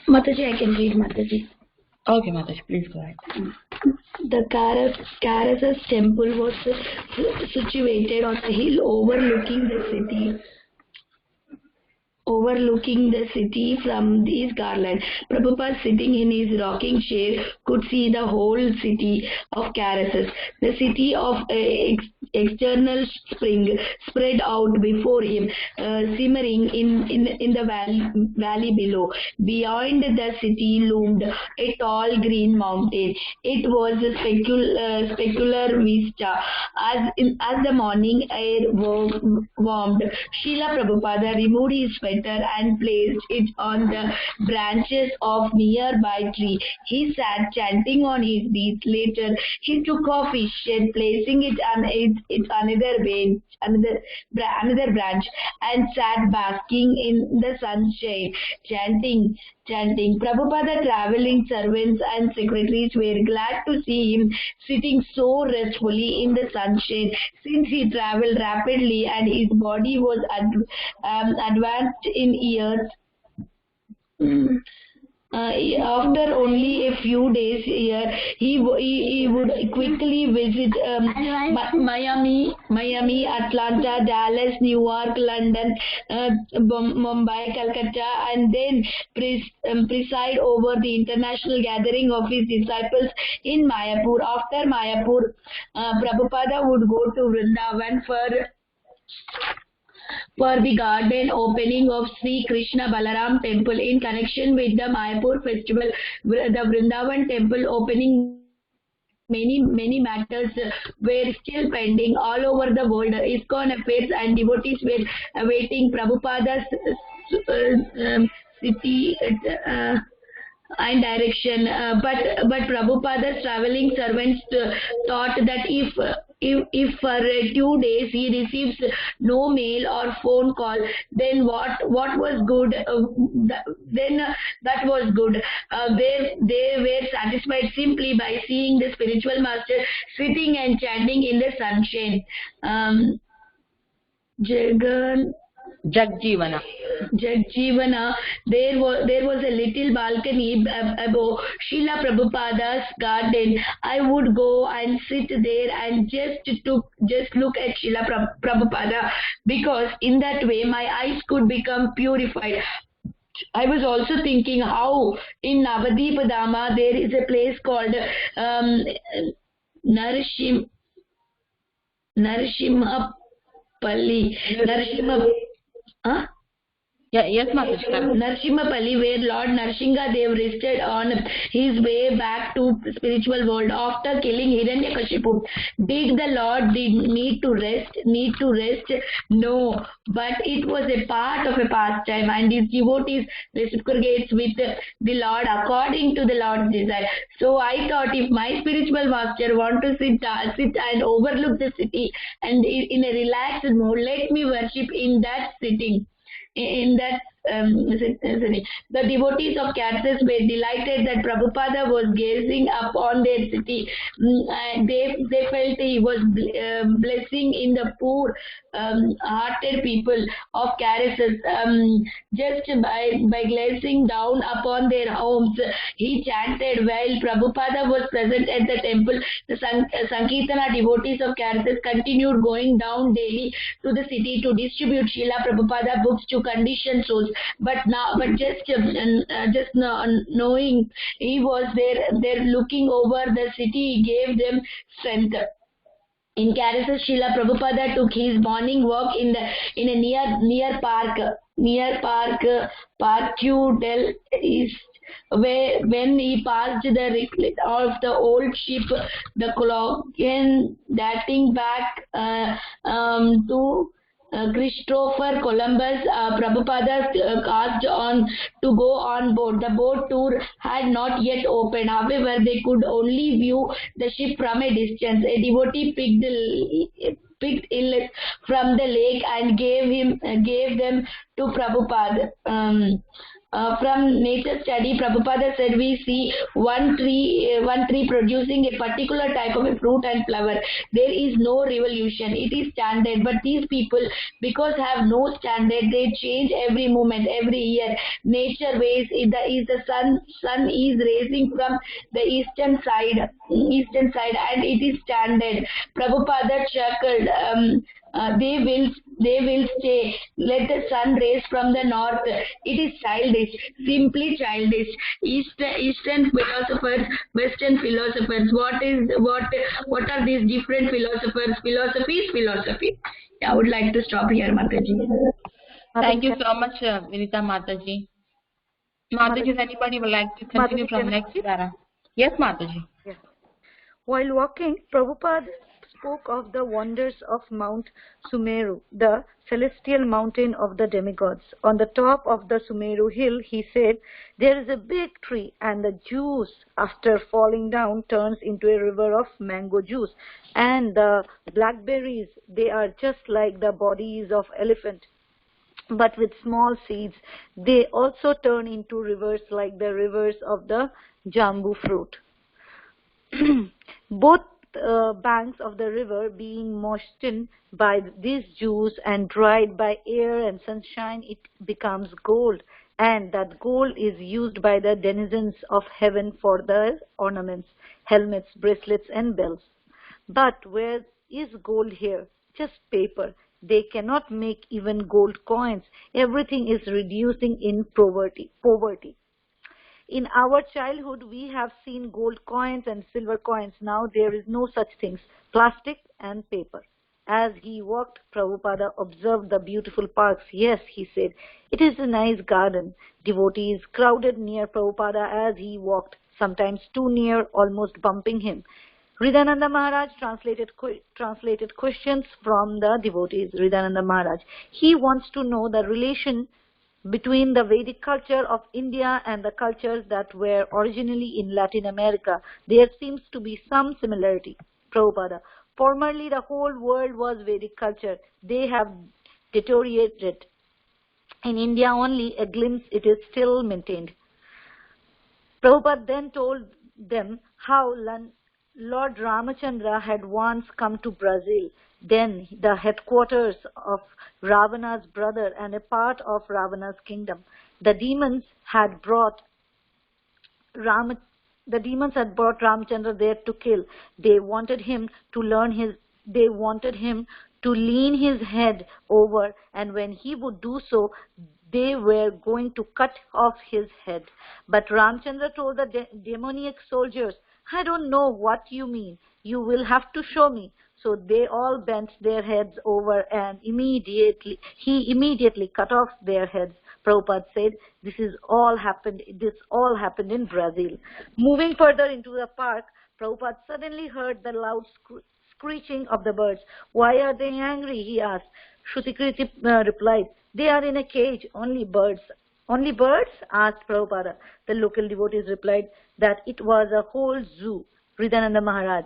Mataji, I can read Mataji. Okay, Mataji, please go ahead. The Karasa's temple was situated on a hill overlooking the city from his garland. Prabhupada, sitting in his rocking chair, could see the whole city of Karasus. The city of external spring spread out before him, simmering in the valley below. Beyond the city loomed a tall green mountain. It was a specular vista. As the morning air warmed, Srila Prabhupada removed his sweater and placed it on the branches of nearby tree. He sat chanting on his knees. Later, he took off his shirt, placing it on another branch, and sat basking in the sunshine, chanting. Prabhupada, traveling servants and secretaries were glad to see him sitting so restfully in the sunshine, since he traveled rapidly and his body was advanced in years. After only a few days here, he would quickly visit Miami, Atlanta, Dallas, New York, London, Mumbai, Calcutta, and then preside over the international gathering of his disciples in Mayapur. After Mayapur, Prabhupada would go to Vrindavan for the garden opening of Sri Krishna Balaram temple in connection with the Mayapur festival. The Vrindavan temple opening, many matters were still pending all over the world. ISKCON affairs and devotees were awaiting Prabhupada's city and direction, but Prabhupada's traveling servants thought that if for 2 days he receives no mail or phone call, then what was good? That was good. They were satisfied simply by seeing the spiritual master sitting and chanting in the sunshine. Jagjivana. There was a little balcony above Srila Prabhupada's garden. I would go and sit there and just look at Srila Prabhupada, because in that way my eyes could become purified. I was also thinking how in Navadip Dama there is a place called Yes, Mataji. Narsimhapalli, where Lord Narsinghadev rested on his way back to spiritual world after killing Hiranyakashipu. Did the Lord need to rest? No, but it was a part of a pastime, and his devotees reciprocates with the Lord according to the Lord's desire. So I thought, if my spiritual master want to sit and overlook the city and in a relaxed mode, let me worship in that sitting. In that the devotees of Kansas were delighted that Prabhupada was gazing upon their city. They felt he was blessing in the poor hearted people of Kansas. Just by gazing down upon their homes, he chanted while Prabhupada was present at the temple. The Sankirtana devotees of Kansas continued going down daily to the city to distribute Srila Prabhupada books to conditioned souls. But just knowing he was there looking over the city gave them strength. In Karasus, Srila Prabhupada took his morning walk in a near Park Del East, where when he passed the relic of the old ship, the Colossian, dating back to Christopher Columbus, Prabhupada asked on to go on board. The boat tour had not yet opened. However, they could only view the ship from a distance. A devotee picked illets from the lake and gave them to Prabhupada. From nature study, Prabhupada said we see one tree producing a particular type of a fruit and flower. There is no revolution. It is standard. But these people, because have no standard, they change every moment, every year. Nature ways is the sun is rising from the eastern side, and it is standard. Prabhupada chuckled. They will stay. Let the sun rays from the north. It is childish, simply childish. Eastern philosophers, Western philosophers. What are these different philosophers? Philosophy. Yeah, I would like to stop here, Mataji. Thank you so much, Vinita Mataji. Mataji, if anybody would like to continue Mataji, from next para? Yes, Mataji. Yes. While walking, Prabhupada spoke of the wonders of Mount Sumeru, the celestial mountain of the demigods. On the top of the Sumeru hill, he said, there is a big tree, and the juice, after falling down, turns into a river of mango juice. And the blackberries, they are just like the bodies of elephant, but with small seeds. They also turn into rivers like the rivers of the jambu fruit. Both banks of the river being moistened by this juice and dried by air and sunshine, it becomes gold, and that gold is used by the denizens of heaven for their ornaments, helmets, bracelets, and bells. But where is gold here? Just paper. They cannot make even gold coins. Everything is reducing in poverty. In our childhood, we have seen gold coins and silver coins. Now there is no such things. Plastic and paper. As he walked, Prabhupada observed the beautiful parks. Yes, he said, it is a nice garden. Devotees crowded near Prabhupada as he walked, sometimes too near, almost bumping him. Hridayananda Maharaj translated questions from the devotees. Hridayananda Maharaj, he wants to know the relation between the Vedic culture of India and the cultures that were originally in Latin America. There seems to be some similarity. Prabhupada, formerly the whole world was Vedic culture. They have deteriorated. In India only a glimpse it is still maintained. Prabhupada then told them how Lord Ramachandra had once come to Brazil, then the headquarters of Ravana's brother and a part of Ravana's kingdom. The demons had brought Ramachandra there to kill. They wanted him to lean his head over, and when he would do so, they were going to cut off his head. But Ramachandra told the demoniac soldiers, I don't know what you mean. You will have to show me. So they all bent their heads over, and he immediately cut off their heads. Prabhupada said, this all happened in Brazil. Moving further into the park, Prabhupada suddenly heard the loud screeching of the birds. Why are they angry? He asked. Shruti replied, they are in a cage, only birds. Only birds? Asked Prabhupada. The local devotees replied that it was a whole zoo. Hridayananda Maharaj,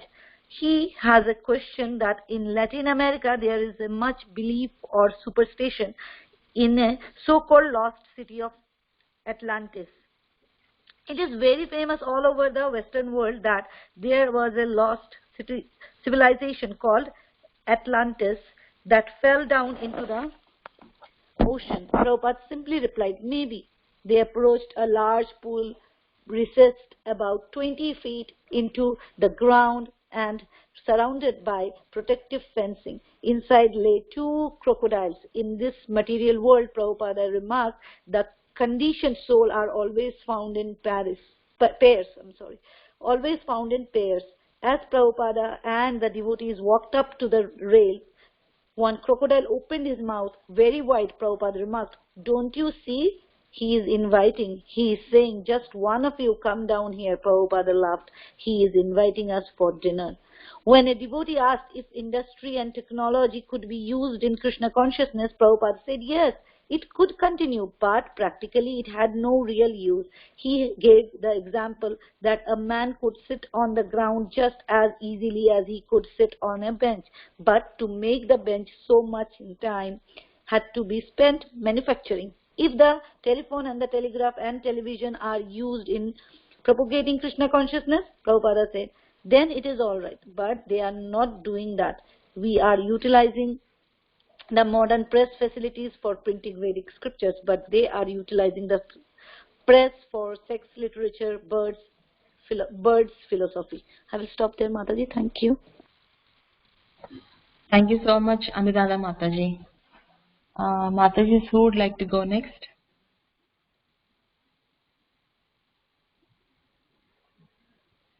he has a question that in Latin America there is a much belief or superstition in a so-called lost city of Atlantis. It is very famous all over the Western world that there was a lost civilization called Atlantis that fell down into the ocean. Prabhupada simply replied, maybe. They approached a large pool recessed about 20 feet into the ground and surrounded by protective fencing. Inside lay 2 crocodiles. In this material world, Prabhupada remarked, the conditioned soul are always found in pairs. Always found in pairs. As Prabhupada and the devotees walked up to the rail, one crocodile opened his mouth very wide. Prabhupada remarked, don't you see? He is inviting. He is saying, just one of you come down here. Prabhupada laughed. He is inviting us for dinner. When a devotee asked if industry and technology could be used in Krishna consciousness, Prabhupada said yes, it could continue, but practically it had no real use. He gave the example that a man could sit on the ground just as easily as he could sit on a bench, but to make the bench so much time had to be spent manufacturing. If the telephone and the telegraph and television are used in propagating Krishna consciousness, Prabhupada said, then it is all right. But they are not doing that. We are utilizing the modern press facilities for printing Vedic scriptures, but they are utilizing the press for sex literature, birds philosophy. I will stop there, Mataji. Thank you. Thank you so much, Anuradha Mataji. Mataji, who would like to go next?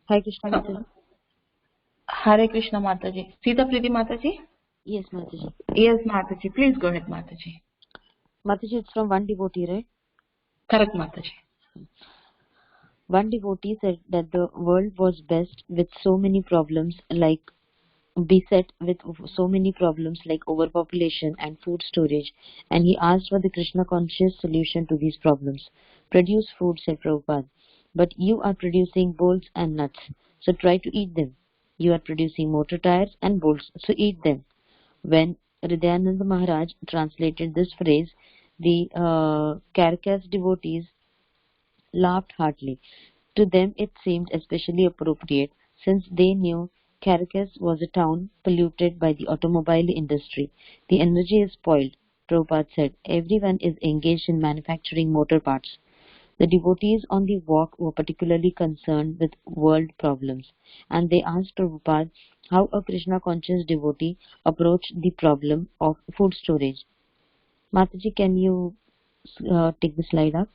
Hare Krishna Mataji. Hare Krishna Mataji. Sita Priti Mataji? Yes, Mataji. Yes, Mataji. Please go ahead, Mataji. Mataji, it's from one devotee, right? Correct, Mataji. One devotee said that the world was best with so many problems like beset with so many problems like overpopulation and food storage, and he asked for the Krishna conscious solution to these problems. Produce food, said Prabhupada, but you are producing bolts and nuts, so try to eat them. You are producing motor tires and bolts, so eat them. When Hridayananda Maharaj translated this phrase, the Karakas devotees laughed heartily. To them it seemed especially appropriate, since they knew Caracas was a town polluted by the automobile industry. The energy is spoiled, Prabhupada said. Everyone is engaged in manufacturing motor parts. The devotees on the walk were particularly concerned with world problems, and they asked Prabhupada how a Krishna conscious devotee approached the problem of food storage. Mataji, can you take the slide up?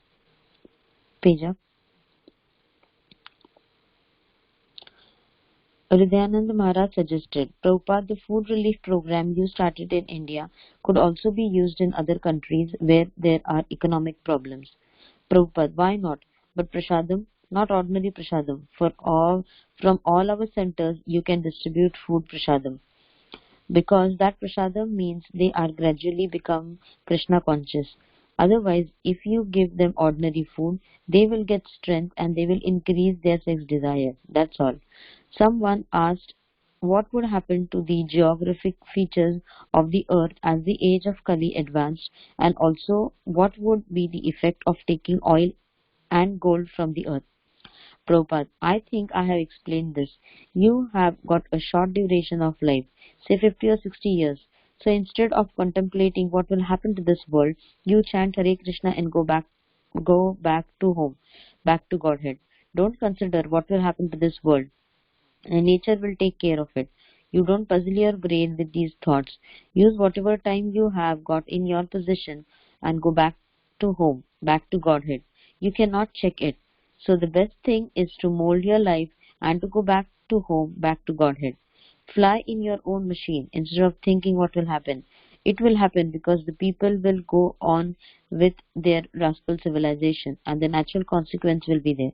Page up. Hridayananda Maharaj suggested, Prabhupada, the food relief program you started in India could also be used in other countries where there are economic problems. Prabhupada, why not? But prasadam, not ordinary prasadam. From all our centers, you can distribute food prasadam. Because that prasadam means they are gradually become Krishna conscious. Otherwise, if you give them ordinary food, they will get strength and they will increase their sex desire. That's all. Someone asked what would happen to the geographic features of the earth as the age of Kali advanced, and also what would be the effect of taking oil and gold from the earth. Prabhupada, I think I have explained this. You have got a short duration of life, say 50 or 60 years. So instead of contemplating what will happen to this world, you chant Hare Krishna and go back to home, back to Godhead. Don't consider what will happen to this world. And nature will take care of it. You don't puzzle your brain with these thoughts. Use whatever time you have got in your possession and go back to home, back to Godhead. You cannot check it. So the best thing is to mold your life and to go back to home, back to Godhead. Fly in your own machine instead of thinking what will happen. It will happen because the people will go on with their rascal civilization, and the natural consequence will be there.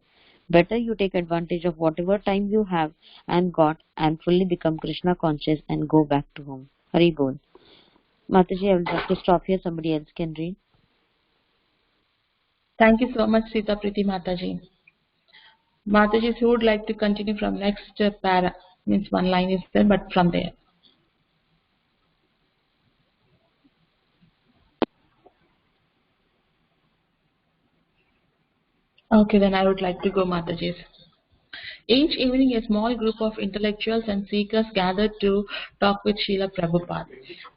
Better you take advantage of whatever time you have and got and fully become Krishna conscious and go back to home. Hari Bol. Mataji, I will have to stop here. Somebody else can read. Thank you so much, Sita Priti Mataji. Mataji, who would like to continue from next para? Means one line is there, but from there. Okay, then I would like to go, Mataji. Each evening, a small group of intellectuals and seekers gathered to talk with Srila Prabhupada.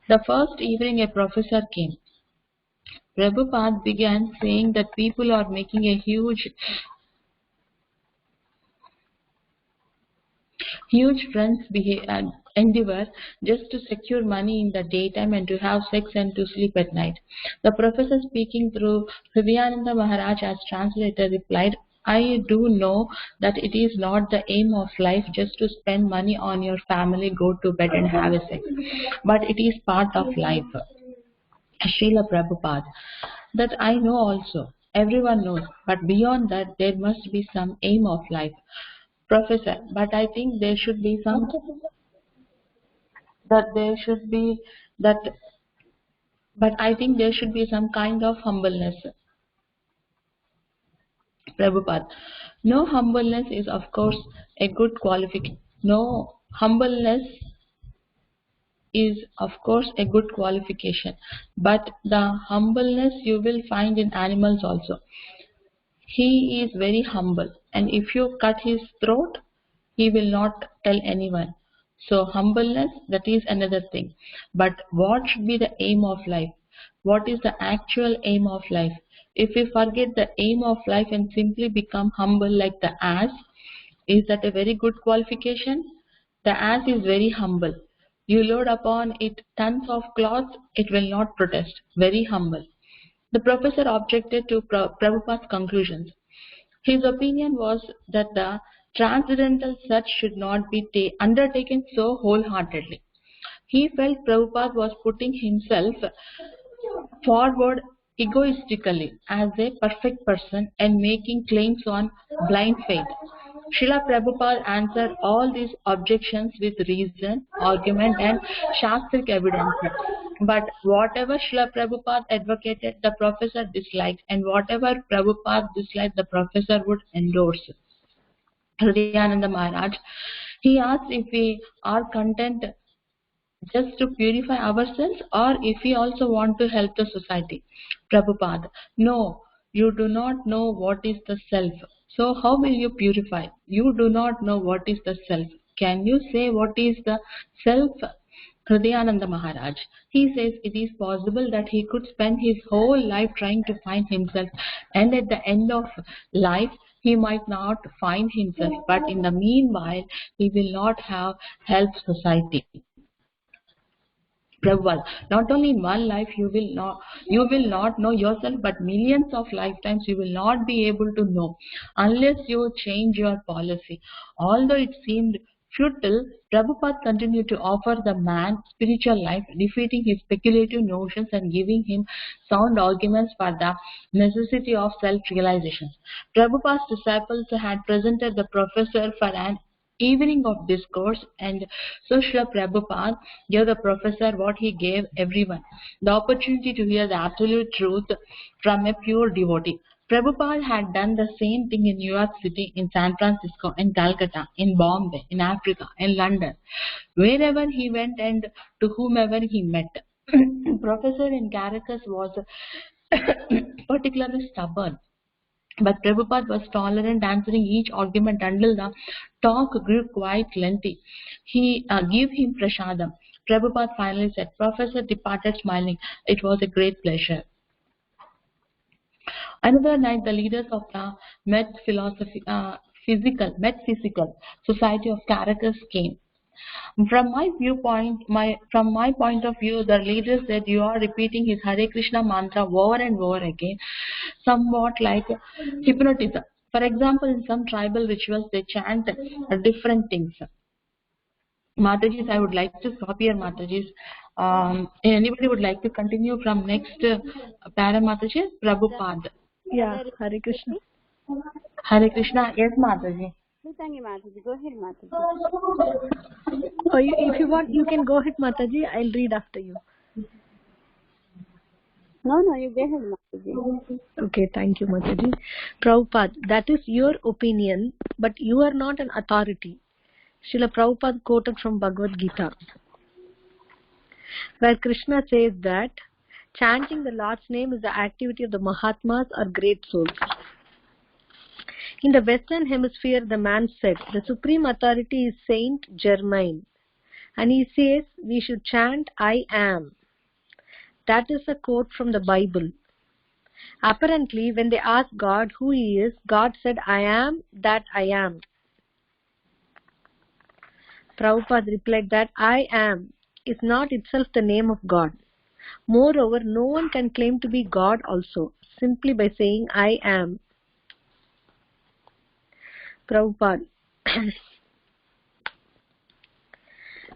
The first evening, a professor came. Prabhupada began saying that people are making a huge friends endeavor just to secure money in the daytime and to have sex and to sleep at night. The professor, speaking through Hridayananda Maharaj as translator, replied, I do know that it is not the aim of life just to spend money on your family, go to bed and have a sex, but it is part of life. Srila Prabhupada, that I know also. Everyone knows, but beyond that there must be some aim of life. Professor, but I think there should be some kind of humbleness. Prabhupada, no, humbleness is of course a good qualification. No, humbleness is of course a good qualification, but the humbleness you will find in animals also. He is very humble, and if you cut his throat, he will not tell anyone. So, humbleness, that is another thing. But what should be the aim of life? What is the actual aim of life? If we forget the aim of life and simply become humble like the ass, is that a very good qualification? The ass is very humble. You load upon it tons of cloth, it will not protest. Very humble. The professor objected to Prabhupada's conclusions. His opinion was that the transcendental search should not be undertaken so wholeheartedly. He felt Prabhupada was putting himself forward egoistically as a perfect person and making claims on blind faith. Srila Prabhupada answered all these objections with reason, argument, and Shastric evidence. But whatever Srila Prabhupada advocated, the professor disliked, and whatever Prabhupada disliked, the professor would endorse. Hridayananda Maharaj, he asked if we are content just to purify ourselves or if we also want to help the society. Prabhupada, no, you do not know what is the self. So how will you purify? You do not know what is the self. Can you say what is the self? Hridayananda Maharaj, he says it is possible that he could spend his whole life trying to find himself, and at the end of life he might not find himself, but in the meanwhile he will not have helped society. Prabhupada, not only in one life you will not know yourself, but millions of lifetimes you will not be able to know unless you change your policy. Although it seemed futile, Prabhupada continued to offer the man spiritual life, defeating his speculative notions and giving him sound arguments for the necessity of self-realization. Prabhupada's disciples had presented the professor for an evening of discourse, and so Srila Prabhupada gave the professor what he gave everyone, the opportunity to hear the absolute truth from a pure devotee. Prabhupada had done the same thing in New York City, in San Francisco, in Calcutta, in Bombay, in Africa, in London, wherever he went and to whomever he met. Professor in Caracas was particularly stubborn. But Prabhupada was tolerant, answering each argument until the talk grew quite lengthy. He gave him prasadam. Prabhupada finally said, Professor departed smiling. It was a great pleasure. Another night, the leaders of the Metaphysical Society of Caracas came. From my point of view, the leader said you are repeating his Hare Krishna mantra over and over again, somewhat like hypnotism. For example, in some tribal rituals, they chant different things. Matajis, I would like to stop here, Matajis. Anybody would like to continue from next para, Matajis? Prabhupada. Yeah, Hare Krishna. Hare Krishna, yes, Mataji. Thank you, Mataji. Go ahead, Mataji. Oh, if you want, you can go ahead, Mataji. I'll read after you. No, you go ahead, Mataji. Okay, thank you, Mataji. Prabhupada, that is your opinion, but you are not an authority. Srila Prabhupada quoted from Bhagavad Gita, where Krishna says that chanting the Lord's name is the activity of the Mahatmas or great souls. In the Western Hemisphere, the man said, the supreme authority is Saint Germain, and he says we should chant I am. That is a quote from the Bible. Apparently, when they asked God who he is, God said, I am that I am. Prabhupada replied that I am is not itself the name of God. Moreover, no one can claim to be God also, simply by saying I am. Prabhupada,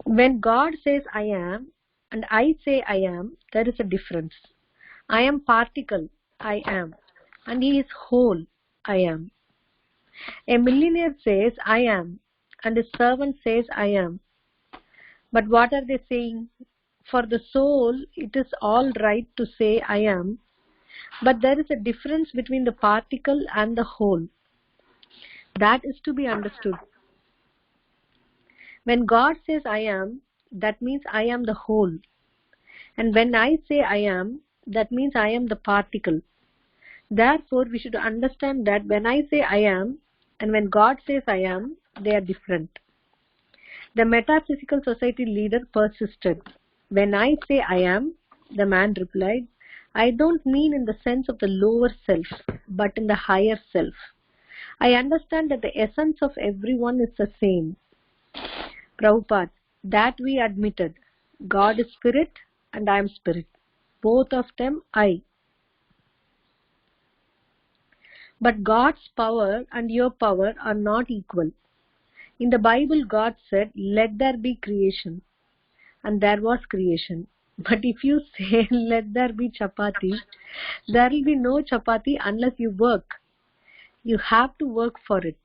when God says I am and I say I am, there is a difference. I am particle, I am, and he is whole, I am. A millionaire says I am and his servant says I am. But what are they saying? For the soul, it is all right to say I am, but there is a difference between the particle and the whole. That is to be understood. When God says I am, that means I am the whole. And when I say I am, that means I am the particle. Therefore, we should understand that when I say I am and when God says I am, they are different. The Metaphysical Society leader persisted. When I say I am, the man replied, I don't mean in the sense of the lower self, but in the higher self. I understand that the essence of everyone is the same. Prabhupada, that we admitted. God is spirit and I am spirit. Both of them I. But God's power and your power are not equal. In the Bible, God said, let there be creation. And there was creation. But if you say, let there be chapati, there will be no chapati unless you work. You have to work for it.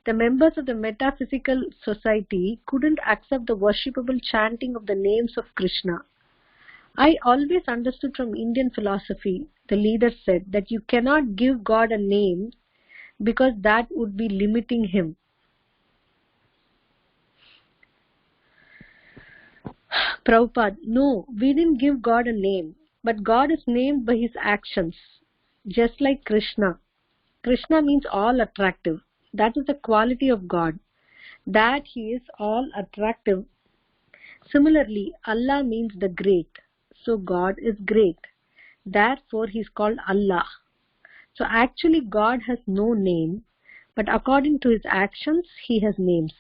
The members of the Metaphysical Society couldn't accept the worshipable chanting of the names of Krishna. I always understood from Indian philosophy, the leader said, that you cannot give God a name because that would be limiting him. Prabhupada, no, we didn't give God a name, but God is named by his actions, just like Krishna. Krishna means all attractive. That is the quality of God, that he is all attractive. Similarly, Allah means the great. So God is great. Therefore, he is called Allah. So actually, God has no name, but according to his actions, he has names.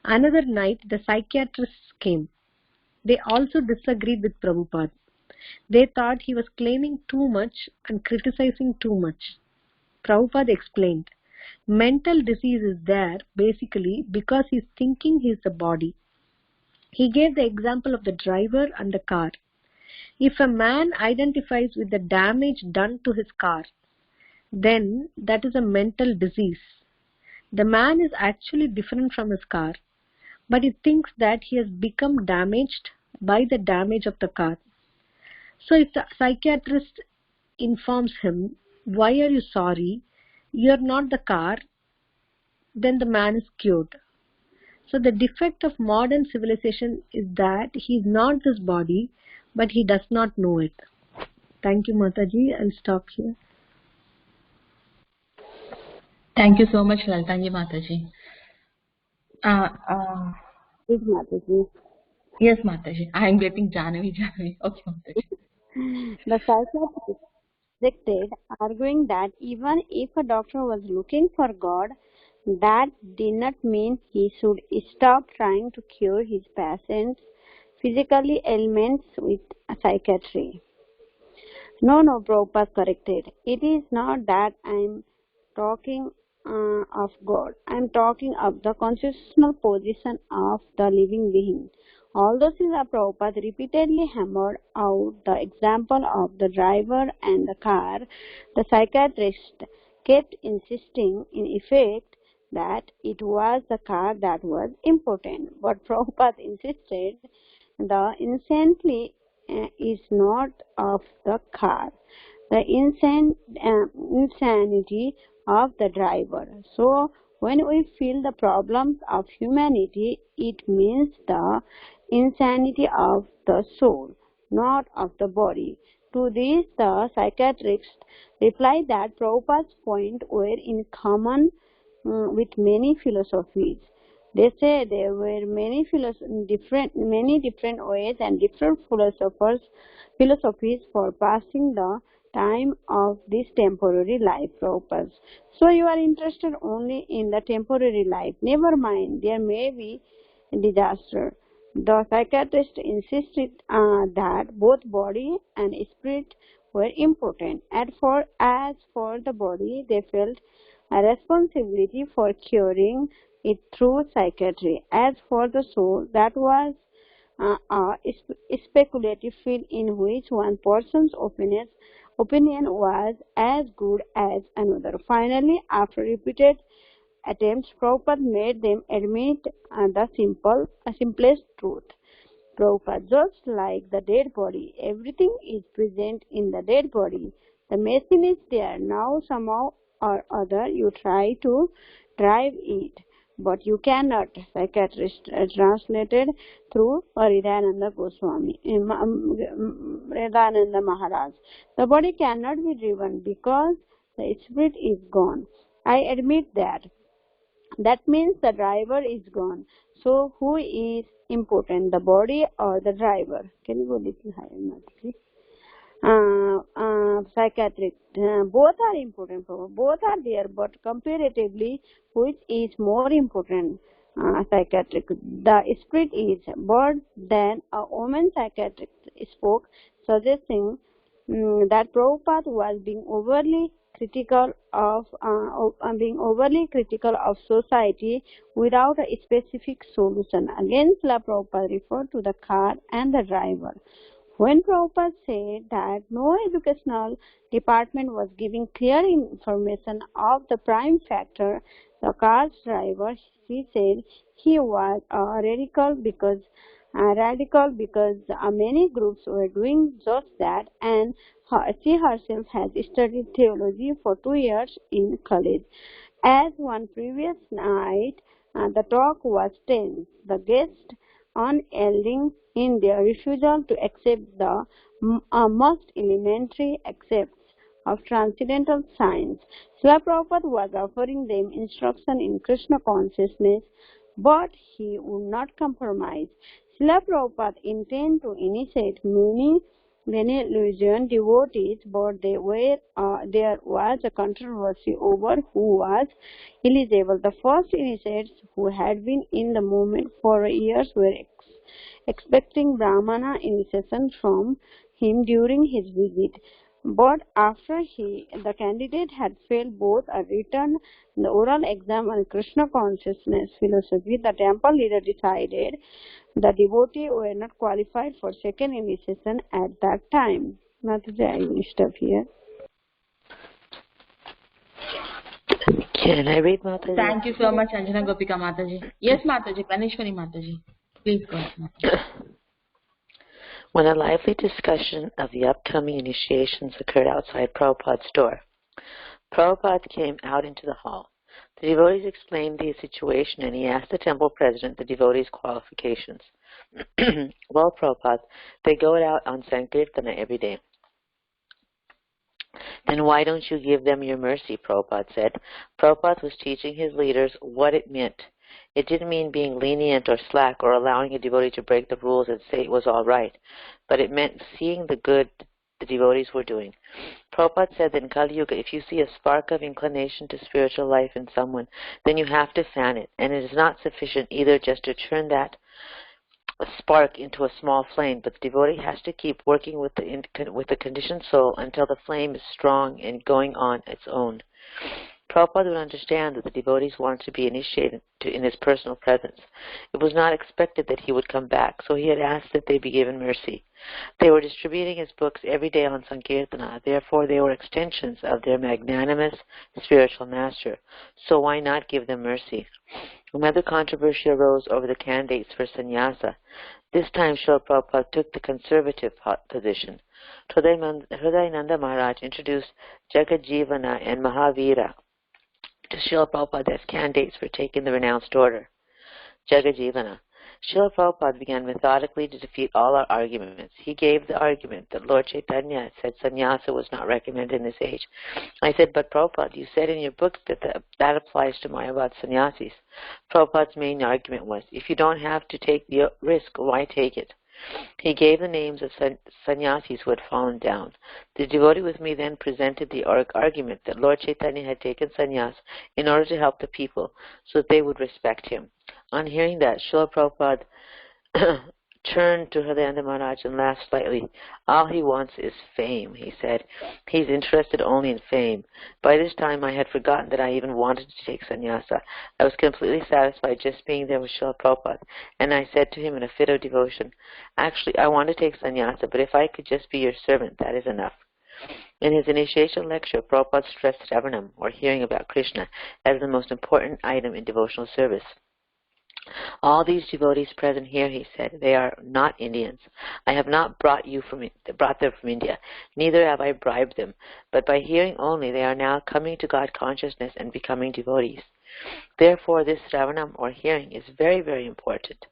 Another night, the psychiatrists came. They also disagreed with Prabhupada. They thought he was claiming too much and criticizing too much. Prabhupada explained, mental disease is there basically because he is thinking he is the body. He gave the example of the driver and the car. If a man identifies with the damage done to his car, then that is a mental disease. The man is actually different from his car, but he thinks that he has become damaged by the damage of the car. So if the psychiatrist informs him, why are you sorry? You are not the car, then the man is cured. So the defect of modern civilization is that he is not this body, but he does not know it. Thank you, Mataji. I'll stop here. Thank you so much, Lalitanji Mataji. Yes, Mataji. Yes, Mataji. I am getting Jahnavi. Okay, Mataji. The psychiatrist rejected, arguing that even if a doctor was looking for God, that did not mean he should stop trying to cure his patients' physically ailments with psychiatry. No, Prabhupada corrected. It is not that I am talking of God. I am talking of the constitutional position of the living being. Although Srila Prabhupada repeatedly hammered out the example of the driver and the car, the psychiatrist kept insisting, in effect, that it was the car that was important. But Prabhupada insisted the insanity is not of the car, the insanity of the driver. So, when we feel the problems of humanity, it means the insanity of the soul, not of the body. To this, the psychiatrists replied that Prabhupada's points were in common with many philosophies. They say there were many different ways and different philosophies for passing the time of this temporary life, Prabhupada. So you are interested only in the temporary life. Never mind, there may be disaster. The psychiatrist insisted that both body and spirit were important. As for the body, they felt a responsibility for curing it through psychiatry. As for the soul, that was a speculative field in which one person's opinion was as good as another. Finally, after repeated attempts, Prabhupada made them admit the simplest truth. Prabhupada, just like the dead body, everything is present in the dead body. The machine is there now, somehow or other you try to drive it. but you cannot. Psychiatrist translated through Hridayananda Goswami, Hridayananda Maharaj. The body cannot be driven because the spirit is gone. I admit that. That means the driver is gone. So who is important, the body or the driver? Can you go a little higher, please? Psychiatric. Both are important. Both are there, but comparatively, which is more important? Psychiatric. The spirit is, but then a woman psychiatrist spoke, suggesting that Prabhupada was being overly critical of society without a specific solution. Again, Srila Prabhupada referred to the car and the driver. When Prabhupada said that no educational department was giving clear information of the prime factor, the car's driver, she said he was radical because many groups were doing just that, and she herself has studied theology for 2 years in college. As one previous night, the talk was tense. The guests unyielding in their refusal to accept the most elementary accepts of transcendental science. Srila Prabhupada was offering them instruction in Krishna consciousness, but he would not compromise. Srila Prabhupada intended to initiate many Venezuelan devotees, but there was a controversy over who was eligible. The first initiates, who had been in the movement for years, were expecting Brahmana initiation from him during his visit. But after the candidate had failed both a written and oral exam on Krishna consciousness philosophy, the temple leader decided the devotees were not qualified for second initiation at that time. Mataji, I will stop here. Can I read, Mataji? Thank you so much, Anjana Gopika Mataji. Yes, Mataji, Praneshwari Mataji. Please go ahead, Mataji. When a lively discussion of the upcoming initiations occurred outside Prabhupada's door, Prabhupada came out into the hall. The devotees explained the situation, and he asked the temple president the devotees' qualifications. Well, Prabhupada, they go out on Sankirtana every day. Then why don't you give them your mercy, Prabhupada said. Prabhupada was teaching his leaders what it meant. It didn't mean being lenient or slack or allowing a devotee to break the rules and say it was all right, but it meant seeing the good the devotees were doing. Prabhupada said that in Kali Yuga, if you see a spark of inclination to spiritual life in someone, then you have to fan it, and it is not sufficient either just to turn that spark into a small flame, but the devotee has to keep working with the conditioned soul until the flame is strong and going on its own. Prabhupada would understand that the devotees wanted to be initiated in his personal presence. It was not expected that he would come back, so he had asked that they be given mercy. They were distributing his books every day on Sankirtana, therefore they were extensions of their magnanimous spiritual master, so why not give them mercy? Another controversy arose over the candidates for sannyasa. This time Srila Prabhupada took the conservative position. Hridayananda Maharaj introduced Jagadjivana and Mahavira to Srila Prabhupada as candidates for taking the renounced order. Jagadjivana. Srila Prabhupada began methodically to defeat all our arguments. He gave the argument that Lord Chaitanya said sannyasa was not recommended in this age. I said, but Prabhupada, you said in your book that applies to Mayavad sannyasis. Prabhupada's main argument was, if you don't have to take the risk, why take it? He gave the names of sannyasis who had fallen down. The devotee with me then presented the argument that Lord Chaitanya had taken sannyas in order to help the people so that they would respect him. On hearing that, Srila Prabhupada turned to Hridayananda Maharaj and laughed slightly. All he wants is fame, he said. He's interested only in fame. By this time I had forgotten that I even wanted to take sannyasa. I was completely satisfied just being there with Srila Prabhupada, and I said to him in a fit of devotion, actually I want to take sannyasa, but if I could just be your servant, that is enough. In his initiation lecture, Prabhupada stressed Shravanam, or hearing about Krishna, as the most important item in devotional service. All these devotees present here, he said, they are not Indians. I have not brought them from India, neither have I bribed them, but by hearing only they are now coming to God consciousness and becoming devotees. Therefore, this Shravanam, or hearing, is very, very important.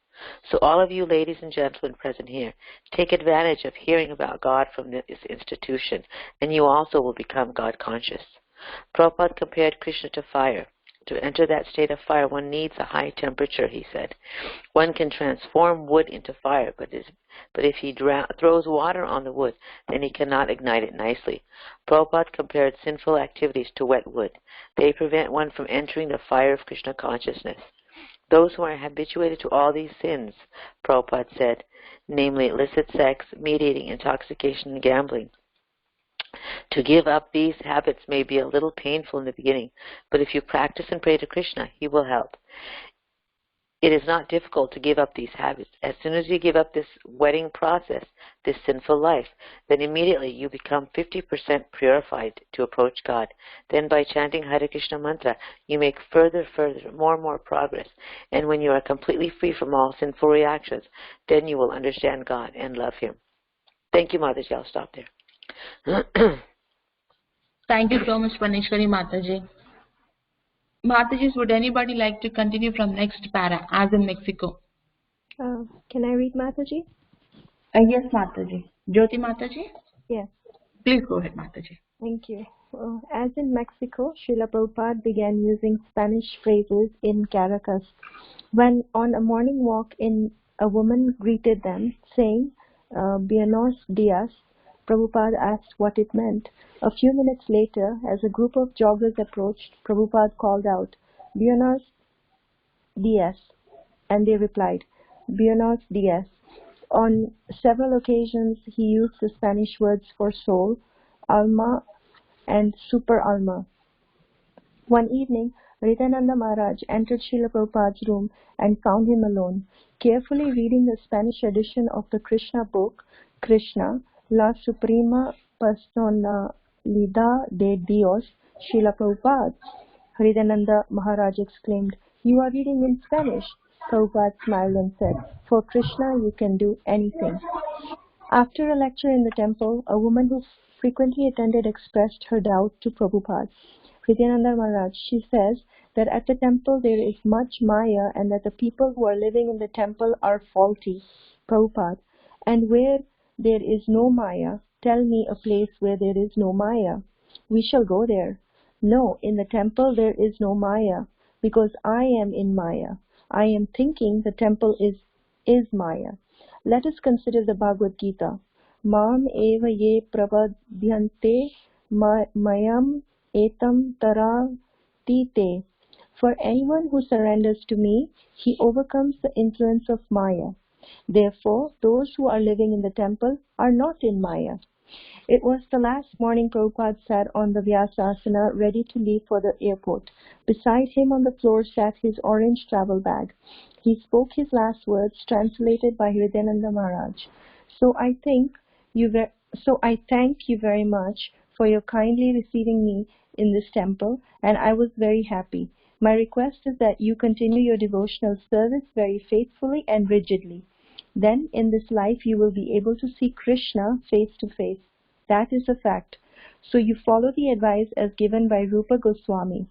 So all of you ladies and gentlemen present here, take advantage of hearing about God from this institution, and you also will become God conscious. Prabhupada compared Krishna to fire. To enter that state of fire, one needs a high temperature, he said. One can transform wood into fire, but if he throws water on the wood, then he cannot ignite it nicely. Prabhupada compared sinful activities to wet wood. They prevent one from entering the fire of Krishna consciousness. Those who are habituated to all these sins, Prabhupada said, namely illicit sex, meat eating, intoxication, and gambling, to give up these habits may be a little painful in the beginning, but if you practice and pray to Krishna, he will help. It is not difficult to give up these habits. As soon as you give up this wedding process, this sinful life, then immediately you become 50% purified to approach God. Then by chanting Hare Krishna mantra, you make further, more and more progress. And when you are completely free from all sinful reactions, then you will understand God and love Him. Thank you, Mataji. I'll stop there. Thank you so much, Panishwari Mataji. Mataji, would anybody like to continue from next para, as in Mexico? Can I read, Mataji? Yes, Mataji. Jyoti Mataji? Yes. Please go ahead, Mataji. Thank you. As in Mexico, Srila Prabhupada began using Spanish phrases in Caracas. When on a morning walk a woman greeted them, saying, Buenos dias, Prabhupada asked what it meant. A few minutes later, as a group of joggers approached, Prabhupada called out, Buenos dias, and they replied, Buenos dias. On several occasions, he used the Spanish words for soul, alma, and super alma. One evening, Hridayananda Maharaj entered Srila Prabhupada's room and found him alone. Carefully reading the Spanish edition of the Krishna book, Krishna, La Suprema Personalidad de Dios, Srila Prabhupada, Hridayananda Maharaj exclaimed, You are reading in Spanish. Prabhupada smiled and said, For Krishna you can do anything. After a lecture in the temple, a woman who frequently attended expressed her doubt to Prabhupada. Hridayananda Maharaj, she says that at the temple there is much Maya and that the people who are living in the temple are faulty. Prabhupada, and where there is no Maya, tell me a place where there is no Maya. We shall go there. No, in the temple there is no Maya, because I am in Maya. I am thinking the temple is Maya. Let us consider the Bhagavad Gita. Mam eva ye pravadhyante mayam etam taratite. For anyone who surrenders to me, he overcomes the influence of Maya. Therefore, those who are living in the temple are not in Maya. It was the last morning Prabhupada sat on the Vyasasana ready to leave for the airport. Beside him on the floor sat his orange travel bag. He spoke his last words, translated by Hridayananda Maharaj. So I thank you very much for your kindly receiving me in this temple, and I was very happy. My request is that you continue your devotional service very faithfully and rigidly. Then in this life you will be able to see Krishna face to face. That is a fact. So you follow the advice as given by Rupa Goswami.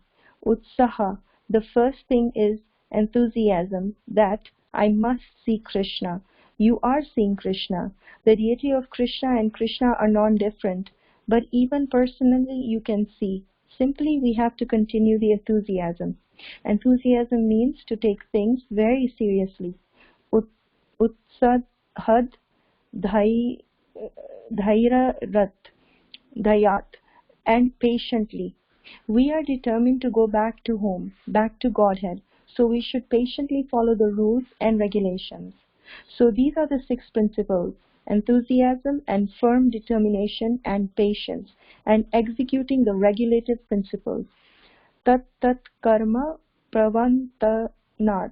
Utsaha, the first thing is enthusiasm, that I must see Krishna. You are seeing Krishna. The deity of Krishna and Krishna are non-different, but even personally you can see. Simply we have to continue the enthusiasm. Enthusiasm means to take things very seriously. Utsadhad Dayat, and patiently. We are determined to go back to home, back to Godhead, so we should patiently follow the rules and regulations. So these are the 6 principles: enthusiasm and firm determination and patience, and executing the regulative principles. Tat tat karma pravantanat.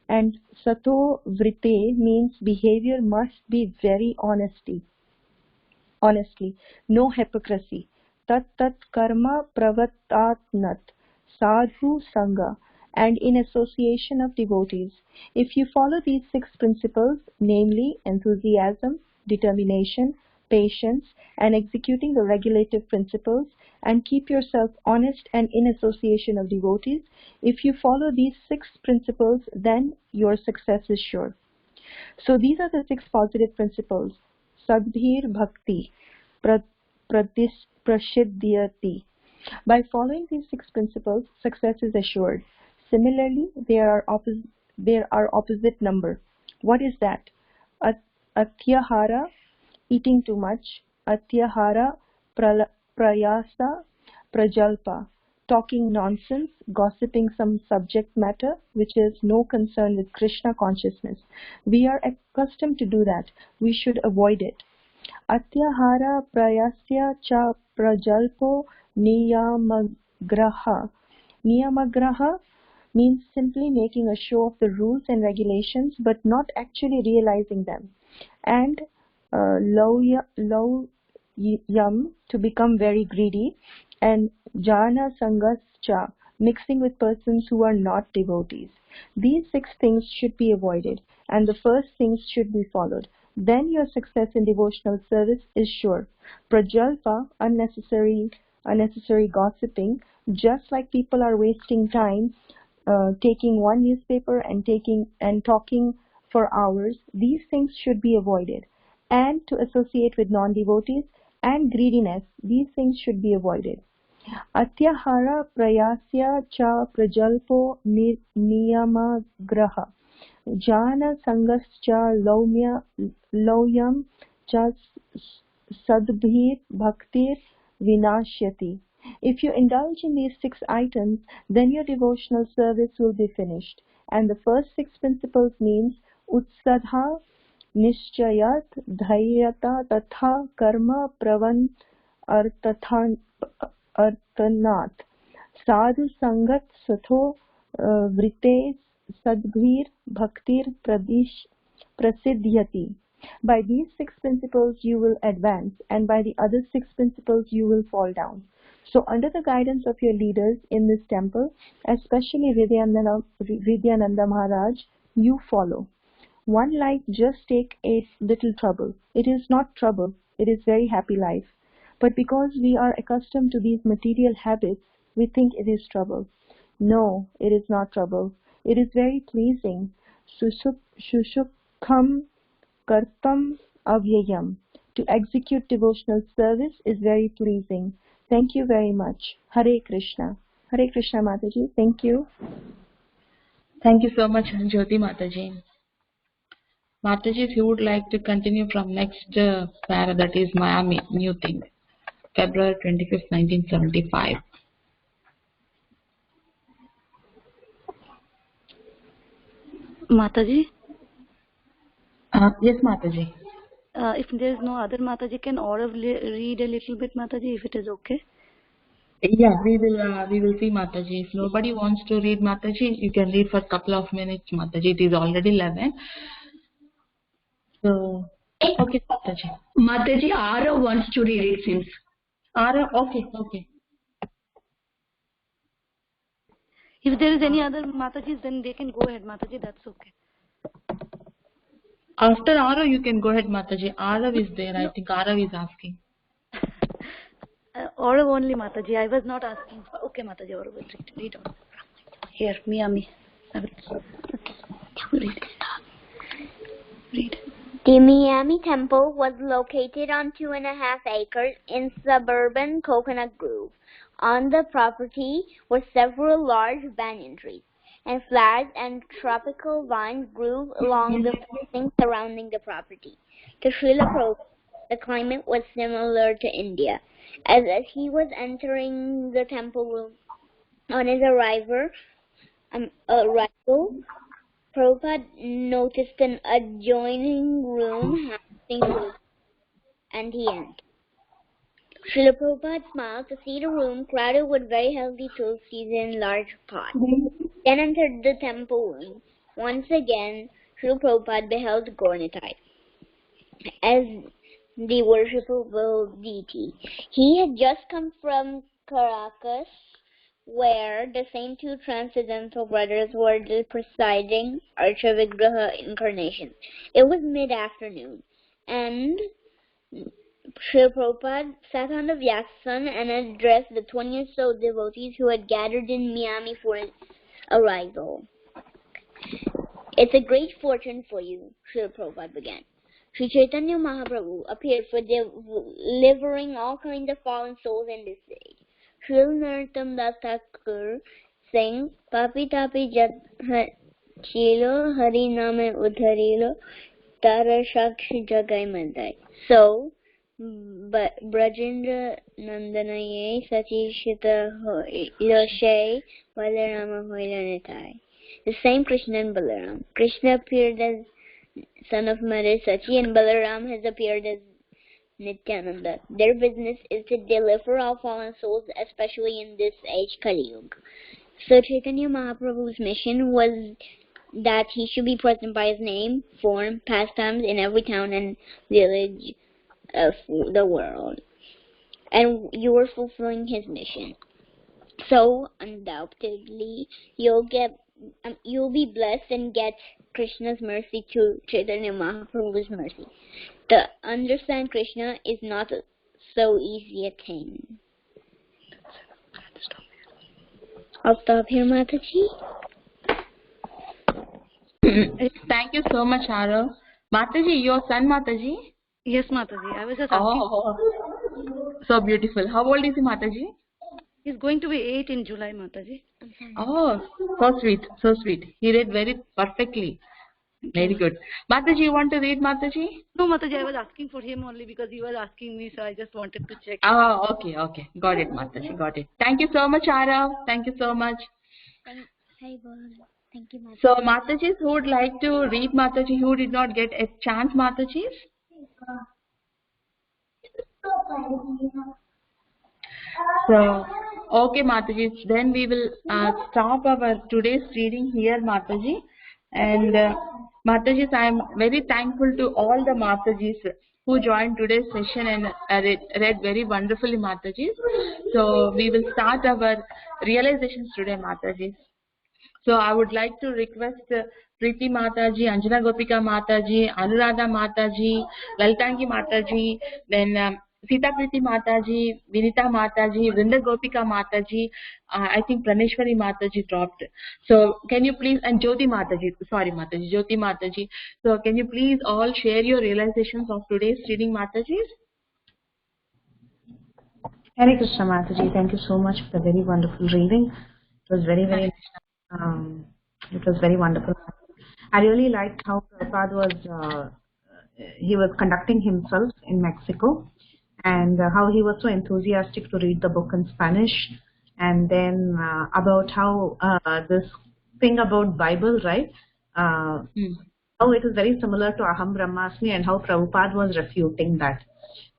And sato vrite means behavior must be very honestly, no hypocrisy. Tat tat karma pravatatnat, sadhu sangha, and in association of devotees. If you follow these 6 principles, namely enthusiasm, determination, patience, and executing the regulative principles, and keep yourself honest and in association of devotees. If you follow these 6 principles, then your success is sure. So these are the 6 positive principles. Sadbhir Bhakti Prashiddhyati. By following these 6 principles, success is assured. Similarly, there are opposite number. What is that? Atyahara, eating too much. Atyahara, prayasa, prajalpa, talking nonsense, gossiping some subject matter which is no concern with Krishna consciousness. We are accustomed to do that. We should avoid it. Atyahara prayasya cha prajalpo niyamagraha. Niyamagraha means simply making a show of the rules and regulations but not actually realizing them. And lowyam, to become very greedy, and jana sangascha, mixing with persons who are not devotees. These 6 things should be avoided, and the first things should be followed. Then your success in devotional service is sure. Prajalpa, unnecessary gossiping, just like people are wasting time taking one newspaper and talking for hours. These things should be avoided. And to associate with non-devotees and greediness, these things should be avoided. Atyahara prayasya cha prajalpo niyamagraha. Jana sangascha loyam cha sadbhir bhaktir vinashyati. If you indulge in these 6 items, then your devotional service will be finished. And the first 6 principles means utsadha, nishchayat, dhairyata, tatha, karma, pravan, artanat, sadhu sangat, satho, vrites, sadbhir, bhaktir, prasidhyati. By these 6 principles you will advance, and by the other 6 principles you will fall down. So under the guidance of your leaders in this temple, especially Vidyananda Maharaj, you follow. One life, just take a little trouble. It is not trouble, it is very happy life. But because we are accustomed to these material habits, we think it is trouble. No, it is not trouble. It is very pleasing. Sushukham kartam avyayam. To execute devotional service is very pleasing. Thank you very much. Hare Krishna. Hare Krishna, Mataji. Thank you. Thank you so much, Jyoti Mataji. Mataji, if you would like to continue from next para, that is Miami, new thing, February 25th, 1975. Mataji? Yes, Mataji. If there is no other Mataji, can Aurav read a little bit, Mataji, if it is okay? Yeah, we will see, Mataji. If nobody wants to read, Mataji, you can read for a couple of minutes, Mataji. It is already 11. So, okay, Mataji. Mataji, Ara wants to read it, seems. Ara, okay. If there is any other Matajis, then they can go ahead, Mataji, that's okay. After Ara, you can go ahead, Mataji. Arav is there. I think Arav is asking. Aurav only, Mataji. I was not asking for. Okay, Mataji, Aurav will read on. Here, Miami. I will read. The Miami Temple was located on 2.5 acres in suburban Coconut Grove. On the property were several large banyan trees, and flags and tropical vines grew along the fencing surrounding the property. To Srila Prabhupada, the climate was similar to India. As he was entering the temple room on his arrival, Prabhupada noticed an adjoining room having roof, and he entered. Srila Prabhupada smiled to see the room crowded with very healthy tulsis in large pots. Then entered the temple room. Once again, Srila Prabhupada beheld Gaurnitai as the worshipable deity. He had just come from Caracas, where the same 2 transcendental brothers were the presiding Archa Vigraha incarnations. It was mid-afternoon, and Srila Prabhupada sat on the Vyasasana and addressed the 20 or so devotees who had gathered in Miami for his arrival. It's a great fortune for you, Srila Prabhupada began. Sri Chaitanya Mahaprabhu appeared for delivering all kinds of fallen souls in this age. Srila Narottam Das Thakur sang Papi Tapi Jat Chilo Hari Name Udharilo Tara Shakshi Jagai Mandai. So, Brajendra Nandanaye Sachishita Loshe Balarama Hoilanitai. The same Krishna and Balaram. Krishna appeared as son of Mother Sachi and Balaram has appeared as Nityananda. Their business is to deliver all fallen souls, especially in this age Kali Yuga. So Chaitanya Mahaprabhu's mission was that he should be present by his name, form, pastimes in every town and village of the world. And you were fulfilling his mission. So undoubtedly you'll be blessed and get Krishna's mercy to Chaitanya Mahaprabhu's mercy. To understand Krishna is not so easy a thing. I'll stop here, Mataji. Thank you so much, Arav. Mataji, your son, Mataji? Yes, Mataji. I was just asking. Oh, so beautiful. How old is he, Mataji? He's going to be 8 in July, Mataji. Oh, so sweet, so sweet. He read very perfectly. Very good. Mataji, you want to read, Mataji? No, Mataji, I was asking for him only because he was asking me, so I just wanted to check. Oh, okay, okay. Got it, Mataji, got it. Thank you so much, Arav. Thank you so much. Thank you, Mataji. So, Matajis who would like to read, Mataji, who did not get a chance, Matajis? So, okay, Mataji, then we will stop our today's reading here, Mataji. And Matajis, I am very thankful to all the Matajis who joined today's session and read very wonderfully, Matajis. So, we will start our realizations today, Matajis. So, I would like to request Preeti Mataji, Anjana Gopika Mataji, Anuradha Mataji, Lalitangi Mataji, then Sita Preeti Mataji, Vinita Mataji, Vrinda Gopika Mataji, I think Praneshwari Mataji dropped. So can you please, and Jyoti Mataji, sorry Mataji, Jyoti Mataji. So can you please all share your realizations of today's reading, Matajis? Hare Krishna Mataji, thank you so much for the very wonderful reading. It was very wonderful. I really liked how Prabhupada was, he was conducting himself in Mexico, and how he was so enthusiastic to read the book in Spanish, and then about how this thing about Bible, right? How it is very similar to Aham Brahmasmi, and how Prabhupada was refuting that.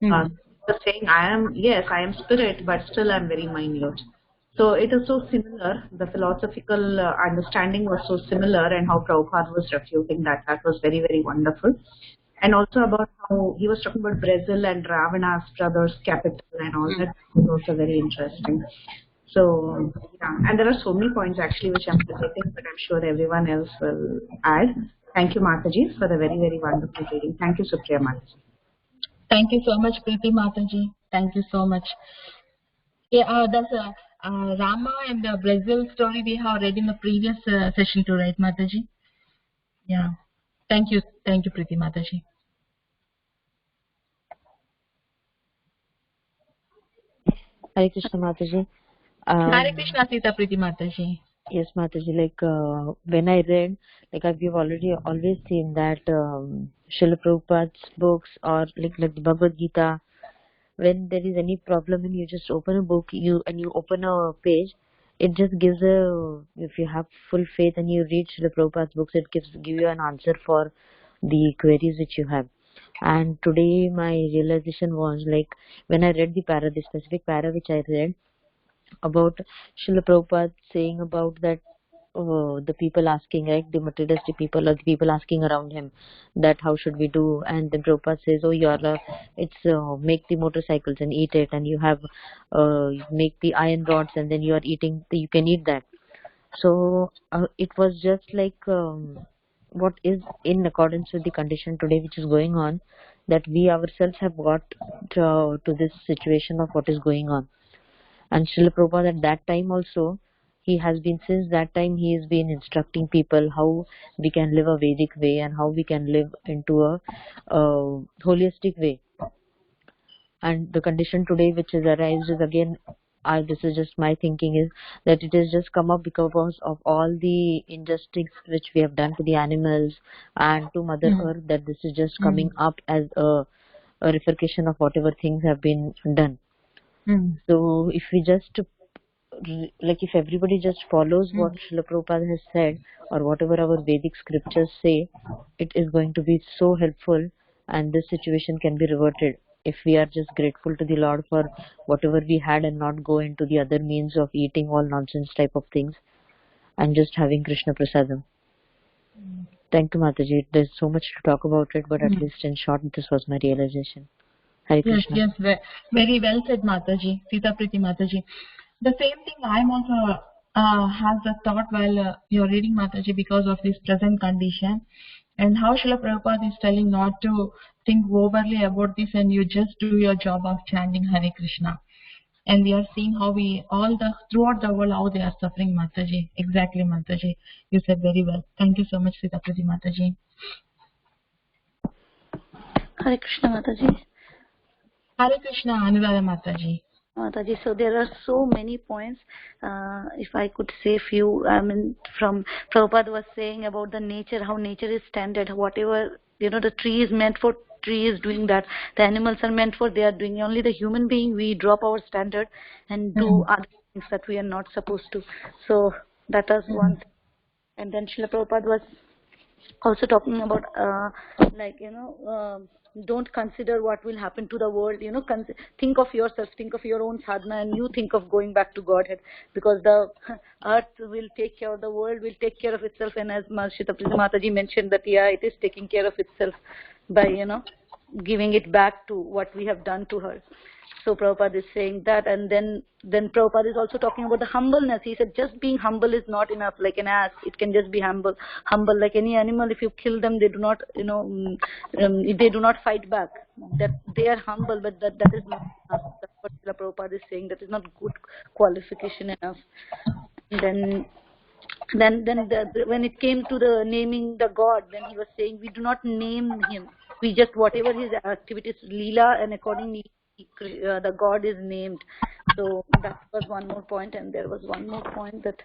Saying, I am spirit, but still I am very minute. So it is so similar. The philosophical understanding was so similar, and how Prabhupada was refuting that. That was very, very wonderful. And also about how he was talking about Brazil and Ravana's brother's capital and all that. Was also very interesting. So, yeah. And there are so many points actually which I'm forgetting, but I'm sure everyone else will add. Thank you, Mataji, for the very, very wonderful reading. Thank you, Supriya Mataji. Thank you so much, Preeti Mataji. Thank you so much. Yeah, that's Rama and the Brazil story we have read in the previous session too, right, Mataji? Yeah. Thank you, Preeti Mataji. Hare Krishna Mataji. Hare Krishna Sita Preeti Mataji. Yes, Mataji. Like when I read, like we've already always seen that Srila Prabhupada's books or like the Bhagavad Gita, when there is any problem and you just open a book, you open a page, it just gives if you have full faith and you read Srila Prabhupada's books, it give you an answer for the queries which you have. And today my realization was like when I read the specific para which I read about Srila Prabhupada saying about that the people asking, right, the materialistic people or the people asking around him that how should we do, and then Prabhupada says, oh, it's make the motorcycles and eat it, and you have make the iron rods and then you are eating, you can eat that. So it was just like what is in accordance with the condition today which is going on. that we ourselves have got to this situation of what is going on. And Srila Prabhupada at that time also, he has been, since that time, he has been instructing people how we can live a Vedic way and how we can live into a holistic way. And the condition today which is arised is again, this is just my thinking, is that it has just come up because of all the injustice which we have done to the animals and to Mother Earth, that this is just coming up as a repercussion of whatever things have been done. So if we just, like if everybody just follows what Srila Prabhupada has said, or whatever our Vedic scriptures say, it is going to be so helpful, and this situation can be reverted if we are just grateful to the Lord for whatever we had and not go into the other means of eating all nonsense type of things and just having Krishna Prasadam. Thank you, Mataji. There's so much to talk about it, but at least in short, this was my realization. Hare Krishna. Yes, very well said, Mataji, Sita Priti Mataji. The same thing I'm also has a thought while you're reading, Mataji, because of this present condition, and how Srila Prabhupada is telling not to think overly about this, and you just do your job of chanting Hare Krishna. And we are seeing how throughout the world, how they are suffering, Mataji. Exactly, Mataji. You said very well. Thank you so much, Sita Priti Mataji. Hare Krishna, Mataji. Hare Krishna, Anuradha Mataji. Mataji, so there are so many points. If I could say few, from Prabhupada was saying about the nature, how nature is standard. Whatever, the tree is meant for, tree is doing that. The animals are meant for, they are doing. Only the human being, we drop our standard and do other things that we are not supposed to. So that was one thing. And then Srila Prabhupada was also talking about, don't consider what will happen to the world. Think of yourself, think of your own sadhana, and you think of going back to Godhead, because the earth will take care of, the world will take care of itself. And as Sita Priti Mataji mentioned, that it is taking care of itself by giving it back to what we have done to her. So Prabhupada is saying that, and then Prabhupada is also talking about the humbleness. He said just being humble is not enough. Like an ass, it can just be humble like any animal. If you kill them, they do not, they do not fight back. That they are humble, but that is not enough. That's what Prabhupada is saying. That is not good qualification enough. Then when it came to the naming the God, then he was saying we do not name him. We just, whatever his activities, Leela, and accordingly the God is named. So that was one more point, and there was one more point that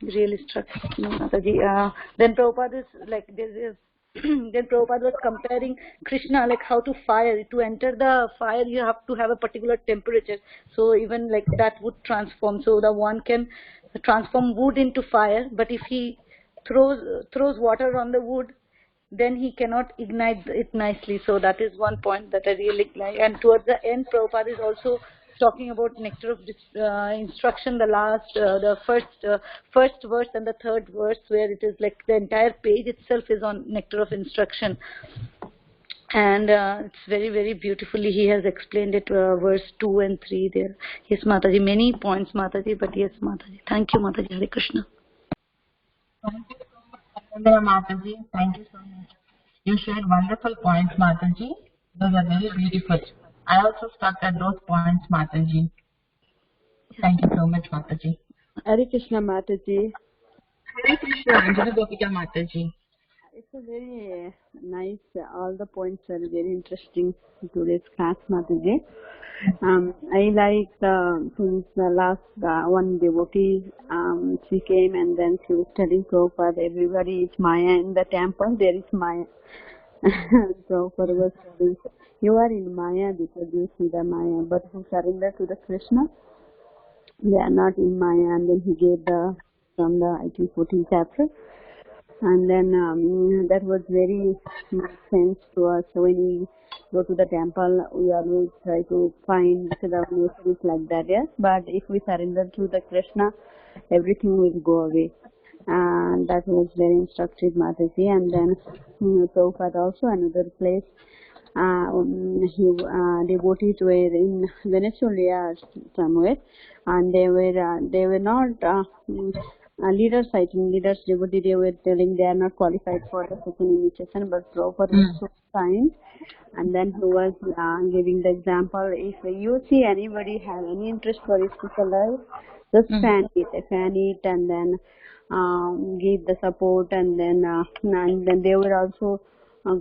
really struck me, Mataji. Then Prabhupada is like, then Prabhupada was comparing Krishna, like how to fire. To enter the fire, you have to have a particular temperature. So even like that would transform. So the one can transform wood into fire, but if he throws water on the wood, then he cannot ignite it nicely. So that is one point that I really like. And towards the end, Prabhupada is also talking about nectar of instruction, the first verse and the third verse, where it is like the entire page itself is on nectar of instruction. And it's very, very beautifully he has explained it, verse 2 and 3 there. Yes, Mataji, many points, Mataji, but yes, Mataji. Thank you, Mataji. Hare Krishna. Thank you so much, Mataji. Thank you so much. You shared wonderful points, Mataji. Those are very beautiful. I also stuck at those points, Mataji. Thank you so much, Mataji. Hare Krishna, Mataji. Hare Krishna, Anjana Gopika Mataji. It's a very nice, all the points are very interesting in today's class, Mataji. I like since the last one devotee, she came and then she was telling Prabhupada, everybody is Maya in the temple, there is Maya. So Prabhupada was telling, you are in Maya because you see the Maya, but who surrender to the Krishna, they are not in Maya. And then he gave from the, I think, 14th chapter. And then that was very much sense to us. So when we go to the temple, we always try to find the nature like that, yes. But if we surrender to the Krishna, everything will go away. And that was very instructive, Mataji. And then Prabhupada also, another place, devotees were in Venezuela somewhere, and they were not leaders, I think leaders, devotee, they were telling they are not qualified for the second initiation, but Prabhupada was so kind, and then he was giving the example. If you see anybody have any interest for spiritual life, just fan it, and then give the support, and then they were also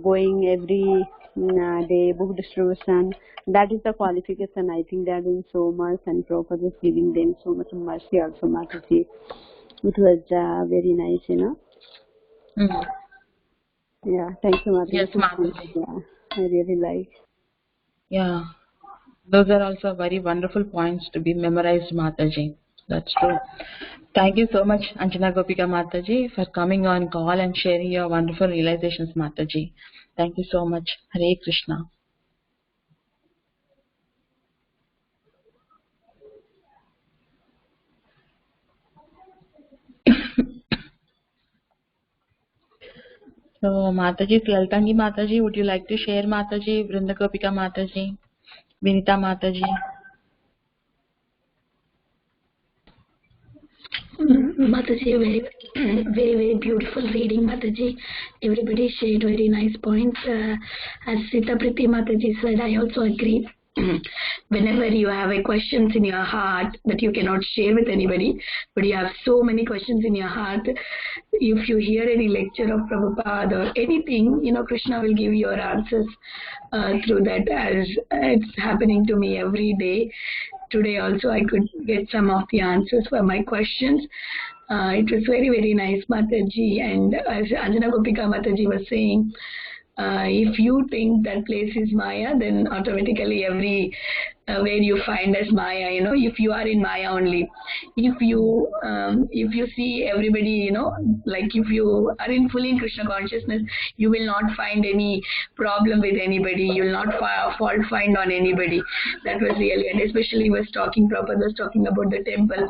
going every day book distribution. That is the qualification. I think they are doing so much, and Prabhupada was giving them so much mercy also, Mataji. It was very nice, Yeah, thank you, Mataji. Yes, Mataji. Yeah, I really like. Yeah, those are also very wonderful points to be memorized, Mataji. That's true. Thank you so much, Anjana Gopika Mataji, for coming on call and sharing your wonderful realizations, Mataji. Thank you so much. Hare Krishna. So, Mataji, Laltangi Mataji, would you like to share, Mataji? Vrinda Gopika Mataji, Vinita Mataji. Mataji, very beautiful reading, Mataji. Everybody shared very nice points. As Sita Priti Mataji said, I also agree. Whenever you have a questions in your heart that you cannot share with anybody, but you have so many questions in your heart, if you hear any lecture of Prabhupada or anything, Krishna will give your answers through that, as it's happening to me every day. Today also I could get some of the answers for my questions. It was very nice, Mataji. And as Anjana Gopika Mataji was saying, if you think that place is Maya, then automatically every where you find as Maya, if you are in Maya only. If you see everybody, like if you are in fully in Krishna consciousness, you will not find any problem with anybody. You will not fault find on anybody. That was really, and especially Prabhupada was talking about the temple.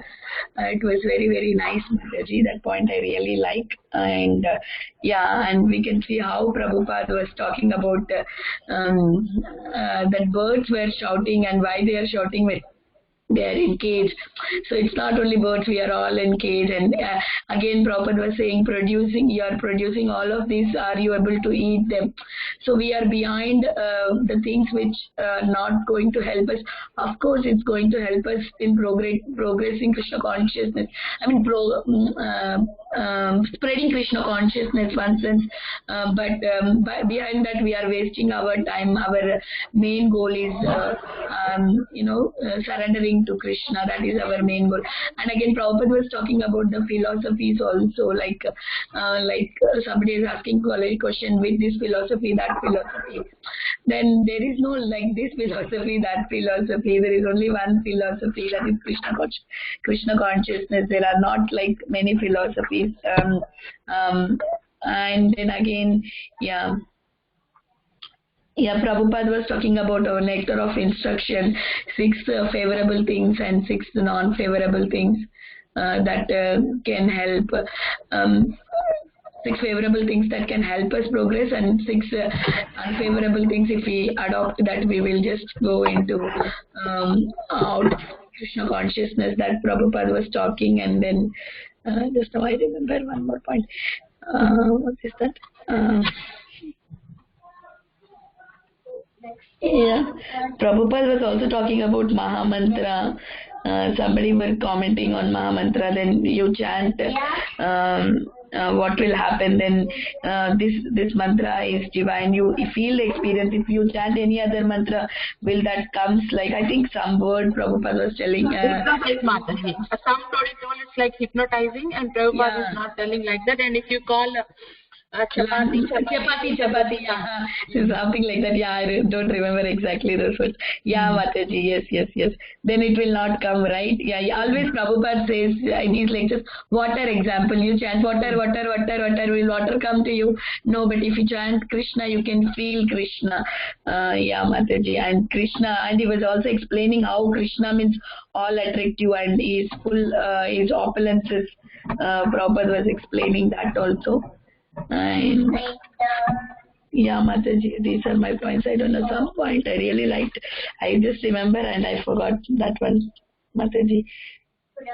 It was very nice, Mataji. That point I really like. And and we can see how Prabhupada was talking about that birds were shouting, and why they are shouting when they are in cage. So it's not only birds, we are all in cage. And again Prabhupada was saying, you are producing all of these, are you able to eat them? So we are behind the things which are not going to help us. Of course it's going to help us in progressing Krishna consciousness. I mean spreading Krishna consciousness, one sense, but behind that we are wasting our time. Our main goal is surrendering to Krishna. That is our main goal. And again Prabhupada was talking about the philosophies also, like somebody is asking a question with this philosophy, that philosophy. Then there is no like this philosophy, that philosophy. There is only one philosophy, that is Krishna consciousness. There are not like many philosophies. And then again, Prabhupada was talking about our nectar of instruction, 6 favorable things and 6 non-favorable things that can help. 6 favorable things that can help us progress, and 6 unfavorable things, if we adopt that, we will just go into out of Krishna consciousness, that Prabhupada was talking. And then just now I remember one more point. What is that? Prabhupada was also talking about Mahamantra. Somebody was commenting on Mahamantra, then you chant what will happen, then this mantra is divine. You feel the experience. If you chant any other mantra, will that comes like, I think some word Prabhupada was telling. Some it's like hypnotizing, and Prabhupada is not telling like that. And if you call chapati, something like that. I don't remember exactly those words. Mataji, yes. Then it will not come, right? Always Prabhupada says in his lectures, water example. You chant water, will water come to you? No, but if you chant Krishna, you can feel Krishna. Mataji. And Krishna, and he was also explaining how Krishna means all attractive and is full, his opulences. Prabhupada was explaining that also. And Mataji, these are my points. I don't know, some point I really liked. I just remember and I forgot that one, Mataji.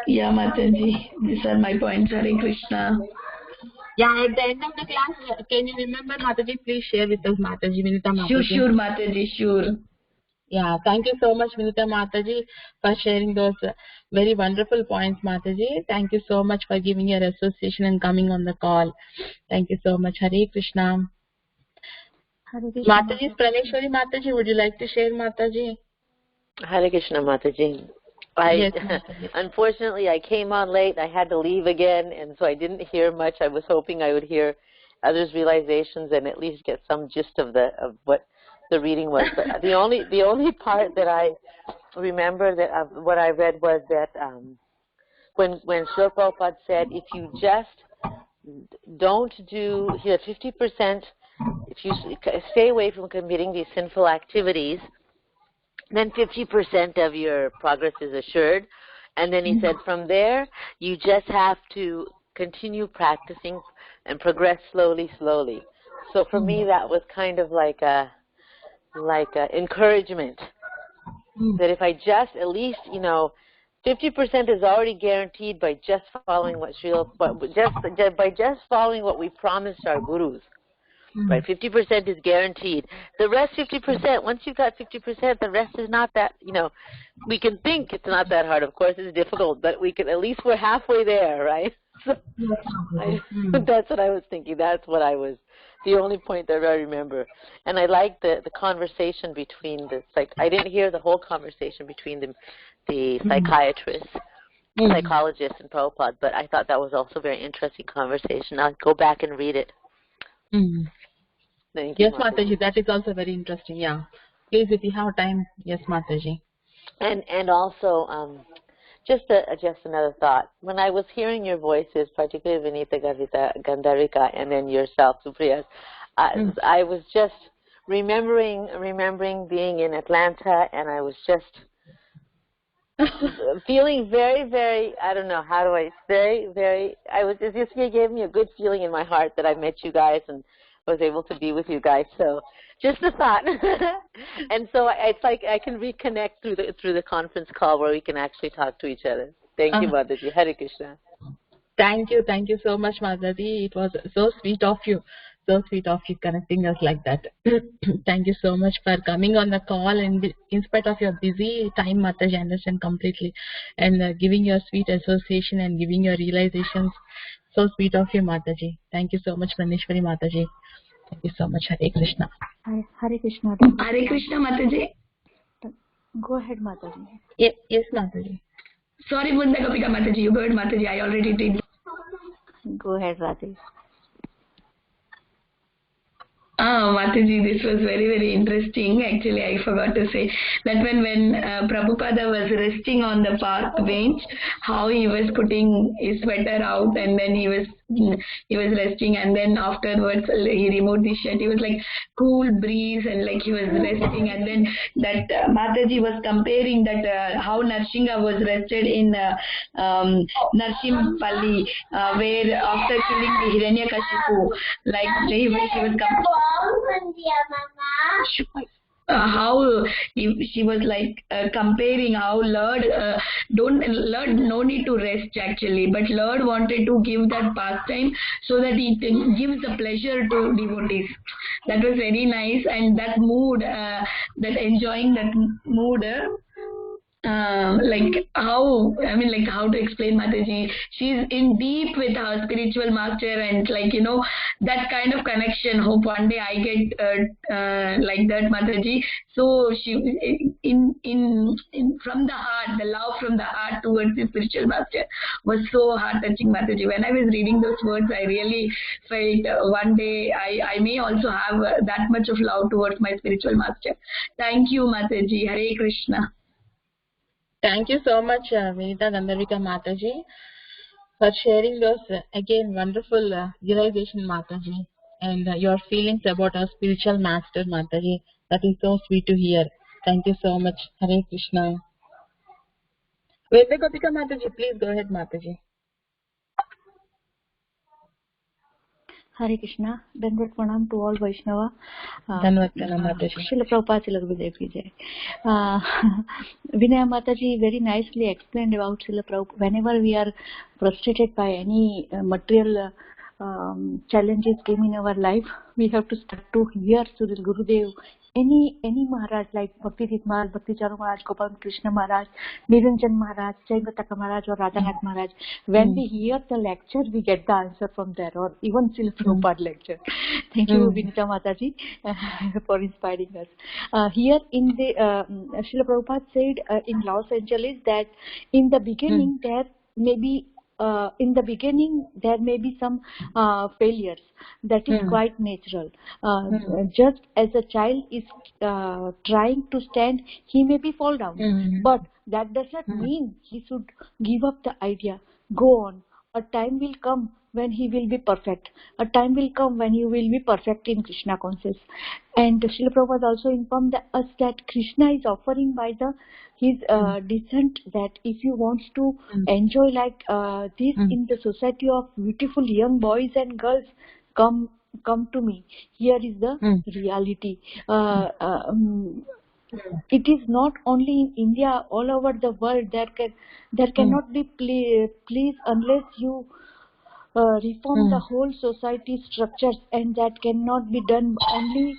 Yeah, Mataji. These are my points. Hare Krishna. Yeah, at the end of the class, can you remember, Mataji? Please share with us, Mataji, Vinita Mataji. Sure, Mataji, sure. Yeah, thank you so much, Vinita Mataji, for sharing those very wonderful points, Mataji. Thank you so much for giving your association and coming on the call. Thank you so much. Hare Krishna. Hare Krishna. Mataji, Praneshwari Mataji, would you like to share, Mataji? Hare Krishna, Mataji. Yes, Mataji. Unfortunately, I came on late. I had to leave again, and so I didn't hear much. I was hoping I would hear others' realizations and at least get some gist of what the reading was. But the only part that I remember that what I read was that when Srila Prabhupada said, if you just don't do 50%, if you stay away from committing these sinful activities, then 50% of your progress is assured. And then he said, from there, you just have to continue practicing and progress slowly, slowly. So for me, that was kind of like a encouragement that if I just at least 50% is already guaranteed by just following by just following what we promised our gurus. Right, 50% is guaranteed. The rest 50%, once you've got 50%, the rest is not that, we can think it's not that hard. Of course, it's difficult, but we're halfway there, right? So that's what I was thinking. That's what the only point that I remember. And I like the conversation between I didn't hear the whole conversation between the psychiatrists, psychologists, and Prabhupada, but I thought that was also a very interesting conversation. I'll go back and read it. Thank you, yes, Mataji, that is also very interesting. Yeah, please, if you have time. Yes, Mataji. And also, just another thought. When I was hearing your voices, particularly Vinita Gandharika, and then yourself, Supriya, I was just remembering being in Atlanta, and I was just feeling very, very, I don't know, it just gave me a good feeling in my heart that I met you guys and was able to be with you guys. So just a thought. And so it's like I can reconnect through the conference call where we can actually talk to each other. Thank you, Mataji. Hare Krishna. Thank you so much, Mataji. It was so sweet of you connecting us like that. Thank you so much for coming on the call, and in spite of your busy time, Mataji, I understand completely, and giving your sweet association and giving your realizations. So sweet of you, Mataji. Thank you so much, Praneshwari Mataji. Thank you so much. Hare Krishna. Hare Krishna. Hare Krishna, Mataji. Go ahead, Mataji. Yes, Mataji. Sorry, Bunda Gopika Mataji. You go ahead, Mataji. I already did. Go ahead, Rajesh. Mataji, this was very, very interesting. Actually, I forgot to say that when Prabhupada was resting on the park bench, how he was putting his sweater out, and then he was resting, and then afterwards he removed his shirt. He was like cool breeze, and like he was resting, and then that Mataji was comparing that how Narsingha was rested in Narsimpalli, where after killing the Hiranyakashipu, like he was how she was like comparing how Lord no need to rest actually, but Lord wanted to give that pastime so that it gives the pleasure to devotees. That was very nice, and that mood, that enjoying that mood. Like how to explain Mataji, she's in deep with her spiritual master, and that kind of connection. Hope one day I get like that, Mataji. So she in from the heart, the love from the heart towards the spiritual master was so heart touching, Mataji. When I was reading those words, I really felt one day I may also have that much of love towards my spiritual master. Thank you, Mataji. Hare Krishna. Thank you so much, Vinita Gandharika Mataji, for sharing those again wonderful realization, Mataji, and your feelings about our spiritual master, Mataji. That is so sweet to hear. Thank you so much. Hare Krishna. Vedagopika Mataji, please go ahead, Mataji. Hare Krishna. Dandavat Pranam to all Vaishnava. Dandavat Pranam Mataji. Srila Prabhupada Srila Gurudev Ki Jai. Vinaya Mataji very nicely explained about Srila Prabhupada. Whenever we are frustrated by any material challenges came in our life, we have to start to hear Srila Gurudev. Any Maharaj like Bhakti Tirth Maharaj, Bhakti Charu Maharaj, Gopal Krishna Maharaj, Niranjan Maharaj, Chaitanya Maharaj or Radhanath Maharaj. When we hear the lecture, we get the answer from there, or even Srila Prabhupada lecture. Thank you, Vinita Mataji, for inspiring us. Here in the Srila Prabhupada said in Los Angeles that in the beginning there may be some failures. That is quite natural. Just as a child is trying to stand, he may be fall down. But that does not mean he should give up the idea. Go on. A time will come when he will be perfect. A time will come when he will be perfect in Krishna consciousness. And Srila Prabhupada also informed us that Krishna is offering by his descent that if you want to enjoy like this in the society of beautiful young boys and girls, come to me. Here is the reality. It is not only in India, all over the world. There cannot be peace unless you reform the whole society structures, and that cannot be done only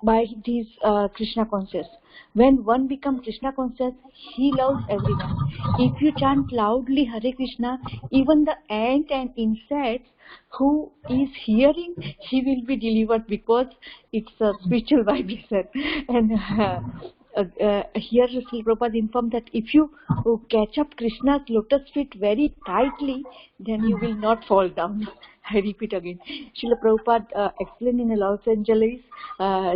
by these Krishna conscious. When one becomes Krishna conscious, he loves everyone. If you chant loudly Hare Krishna, even the ant and insects who is hearing, he will be delivered because it's a spiritual vibration. And here Srila Prabhupada informed that if you catch up Krishna's lotus feet very tightly, then you will not fall down. I repeat again. Srila Prabhupada explained in Los Angeles,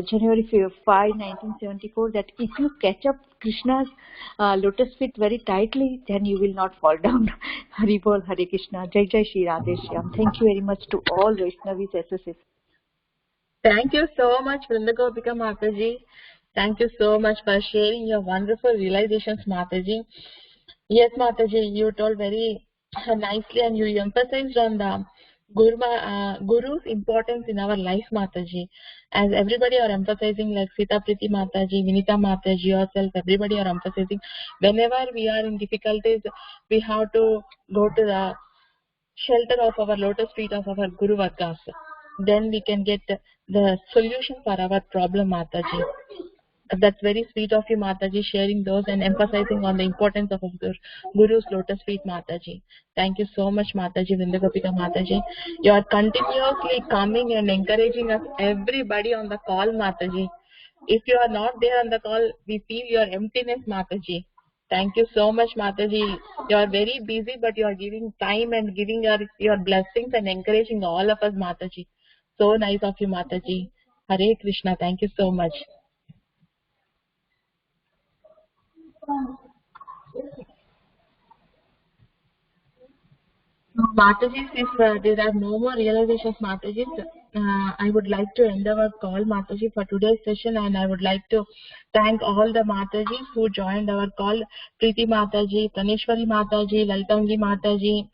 January 5, 1974, that if you catch up Krishna's lotus feet very tightly, then you will not fall down. Hari Bol, Hare Krishna, Jai Jai Shri Radhe Shyam. Thank you very much to all Vaishnavis SSS. Thank you so much, Vrinda Gopika Mataji. Thank you so much for sharing your wonderful realizations, Mataji. Yes, Mataji, you told very nicely and you emphasized on the Guru's importance in our life, Mataji. As everybody are emphasizing, like Sita Priti Mataji, Vinita Mataji, yourself, everybody are emphasizing. Whenever we are in difficulties, we have to go to the shelter of our lotus feet of our Guru Vargas. Then we can get the solution for our problem, Mataji. That's very sweet of you, Mataji, sharing those and emphasizing on the importance of Guru's lotus feet, Mataji. Thank you so much, Mataji, Vrinda Gopika Mataji. You are continuously coming and encouraging us, everybody on the call, Mataji. If you are not there on the call, we feel your emptiness, Mataji. Thank you so much, Mataji. You are very busy, but you are giving time and giving your blessings and encouraging all of us, Mataji. So nice of you, Mataji. Hare Krishna. Thank you so much. Mataji, if there are no more realizations, Mataji, I would like to end our call, Mataji, for today's session, and I would like to thank all the Matajis who joined our call. Preeti Mataji, Praneshwari Mataji, Lalitangi Mataji,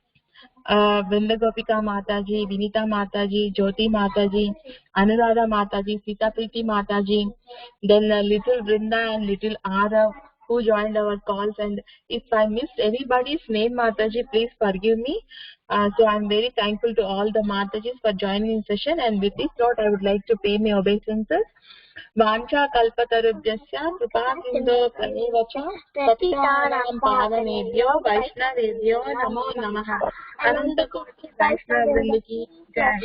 Vrinda Gopika Mataji, Vinita Mataji, Jyoti Mataji, Anuradha Mataji, Sita Priti Mataji, then little Vrinda and little Arav who joined our calls. And if I missed anybody's name, Mataji, please forgive me. So I'm very thankful to all the Matajis for joining in session. And with this note, I would like to pay my obeisances. Vancha kalpatarubhyasya kripasindo pranevacha patitaram pavanebhyo vaishnavebhyo namo namaha. Ananta Koti Vaishnava Vrindaki Jai.